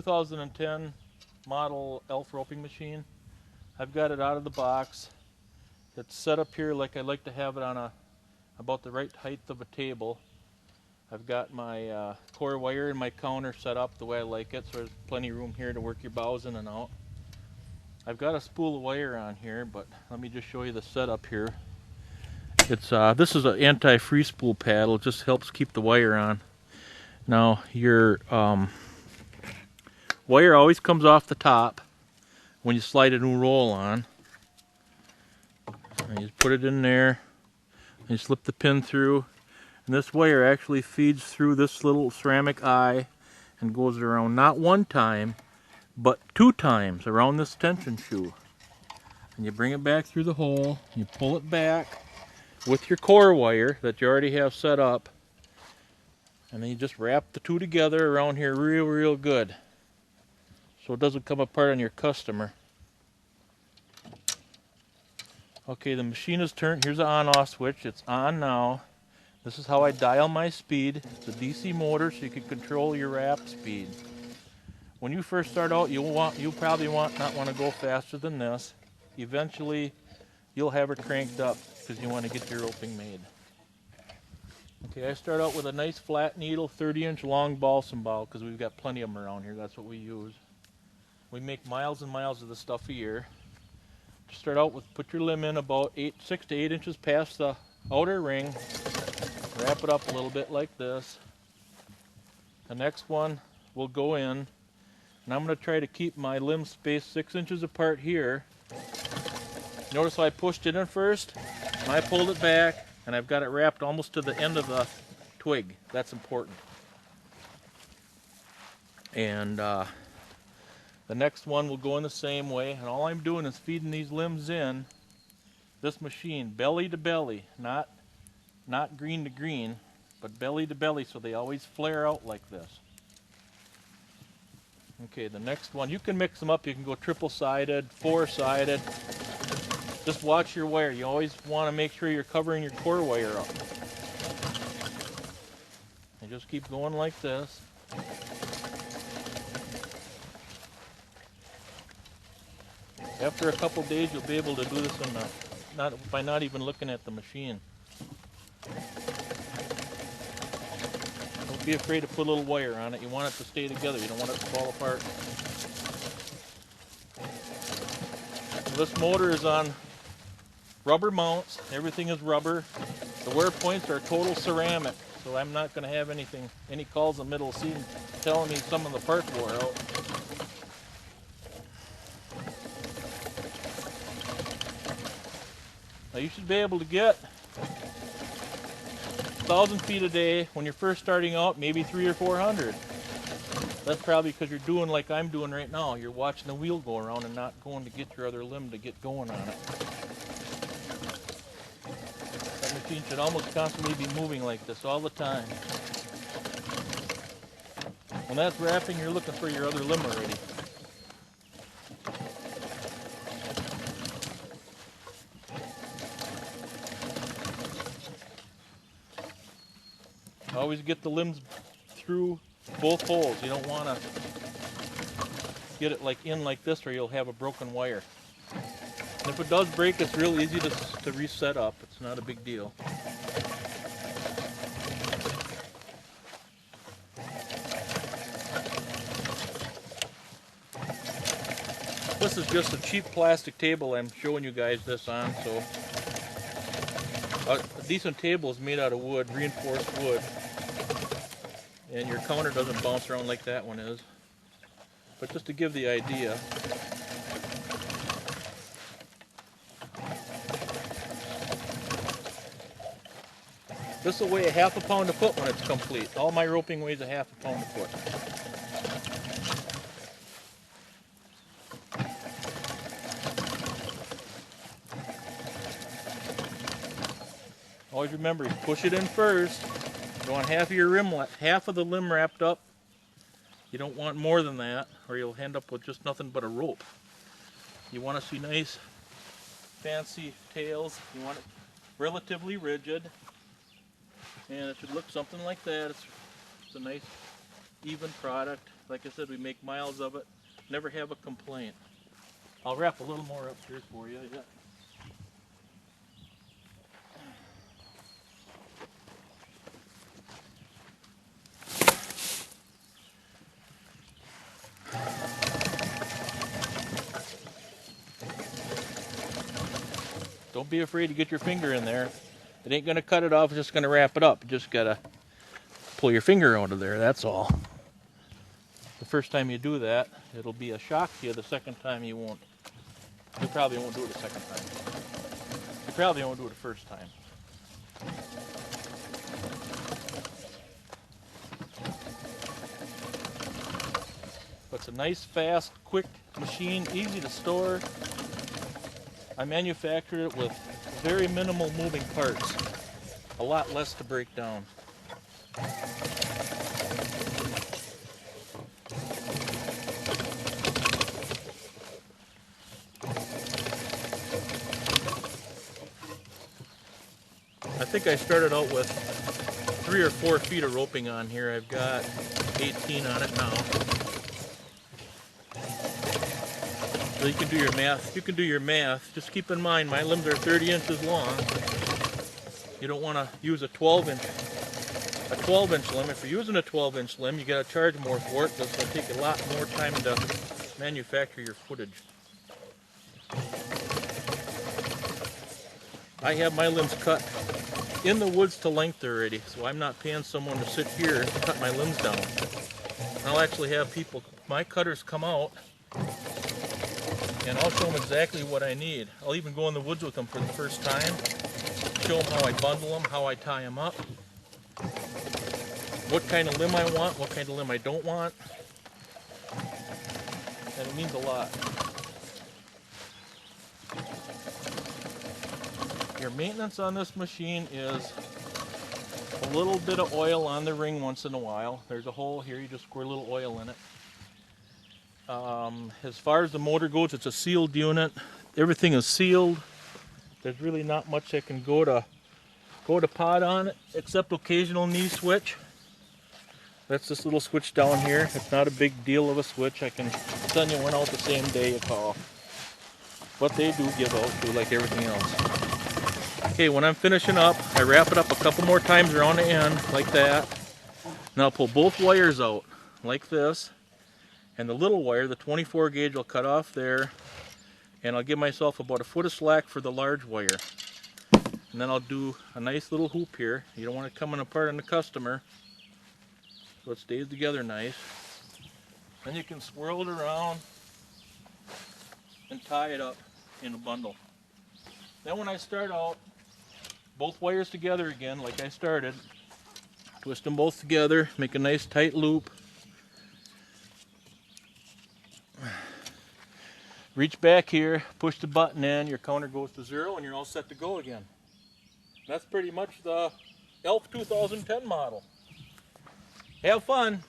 2010 model elf roping machine. I've got it out of the box. It's set up here like I like to have it on about the right height of a table. I've got my core wire and my counter set up the way I like it, so there's plenty of room here to work your bows in and out. I've got a spool of wire on here, but let me just show you the setup here. It's this is an anti-free spool paddle. It just helps keep the wire on. Now your wire always comes off the top when you slide a new roll on. And you just put it in there, and you slip the pin through, and this wire actually feeds through this little ceramic eye and goes around not one time, but 2 times around this tension shoe. And you bring it back through the hole, you pull it back with your core wire that you already have set up, and then you just wrap the two together around here real good so it doesn't come apart on your customer. Okay, the machine is turned. Here's the on-off switch. It's on now. This is how I dial my speed. It's a DC motor, so you can control your wrap speed. When you first start out, you'll probably not want to go faster than this. Eventually, you'll have it cranked up because you want to get your roping made. Okay, I start out with a nice flat needle, 30-inch long balsam bow, because we've got plenty of them around here. That's what we use. We make miles and miles of this stuff a year. Start out with, put your limb in about 6 to 8 inches past the outer ring. Wrap it up a little bit like this. The next one will go in, and I'm going to try to keep my limb spaced 6 inches apart here. Notice I pushed it in first, and I pulled it back, and I've got it wrapped almost to the end of the twig. That's important. And the next one will go in the same way, and all I'm doing is feeding these limbs in this machine, belly to belly, not green to green, but belly to belly, so they always flare out like this. Okay, the next one, you can mix them up. You can go triple-sided, 4-sided. Just watch your wire. You always want to make sure you're covering your core wire up. And just keep going like this. After a couple days, you'll be able to do this by not even looking at the machine. Don't be afraid to put a little wire on it. You want it to stay together. You don't want it to fall apart. This motor is on rubber mounts. Everything is rubber. The wear points are total ceramic, so I'm not going to have any calls in the middle of the season telling me some of the parts wore out. Now you should be able to get 1,000 feet a day when you're first starting out, maybe 300 or 400. That's probably because you're doing like I'm doing right now. You're watching the wheel go around and not going to get your other limb to get going on it. That machine should almost constantly be moving like this all the time. When that's wrapping, you're looking for your other limb already. Always get the limbs through both holes. You don't want to get it in like this, or you'll have a broken wire. And if it does break, it's real easy to reset up. It's not a big deal. This is just a cheap plastic table I'm showing you guys this on. So a decent table is made out of wood, reinforced wood. And your counter doesn't bounce around like that one is. But just to give the idea. This will weigh a half a pound a foot when it's complete. All my roping weighs a half a pound a foot. Always remember, push it in first. You want half of the limb wrapped up. You don't want more than that, or you'll end up with just nothing but a rope. You want to see nice, fancy tails. You want it relatively rigid, and it should look something like that. It's a nice, even product. Like I said, we make miles of it. Never have a complaint. I'll wrap a little more up here for you. Yeah. Don't be afraid to get your finger in there. It ain't going to cut it off, it's just going to wrap it up. You just got to pull your finger out of there, that's all. The first time you do that, it'll be a shock to you. The second time you won't. You probably won't do it the second time. You probably won't do it the first time. But it's a nice, fast, quick machine, easy to store. I manufactured it with very minimal moving parts, a lot less to break down. I think I started out with 3 or 4 feet of roping on here. I've got 18 on it now. So you can do your math. You can do your math. Just keep in mind, my limbs are 30 inches long. You don't want to use a 12-inch limb. If you're using a 12-inch limb, you got to charge more for it. Because it's going to take a lot more time to manufacture your footage. I have my limbs cut in the woods to length already, so I'm not paying someone to sit here and cut my limbs down. I'll actually have people, my cutters, come out and I'll show them exactly what I need. I'll even go in the woods with them for the first time, show them how I bundle them, how I tie them up, what kind of limb I want, what kind of limb I don't want, and it means a lot. Your maintenance on this machine is a little bit of oil on the ring once in a while. There's a hole here, you just squirt a little oil in it. As far as the motor goes, it's a sealed unit. Everything is sealed. There's really not much that can go to pot on it, except occasional knee switch. That's this little switch down here. It's not a big deal of a switch. I can send you one out the same day you call. But they do give out too, like everything else. Okay, when I'm finishing up, I wrap it up a couple more times around the end, like that. Now I'll pull both wires out, like this. And the little wire, the 24 gauge, will cut off there. And I'll give myself about 1 foot of slack for the large wire. And then I'll do a nice little hoop here. You don't want it coming apart on the customer, so it stays together nice. Then you can swirl it around and tie it up in a bundle. Then when I start out, both wires together again, like I started, twist them both together, make a nice tight loop. Reach back here, push the button in, your counter goes to 0, and you're all set to go again. That's pretty much the ELF 2010 model. Have fun!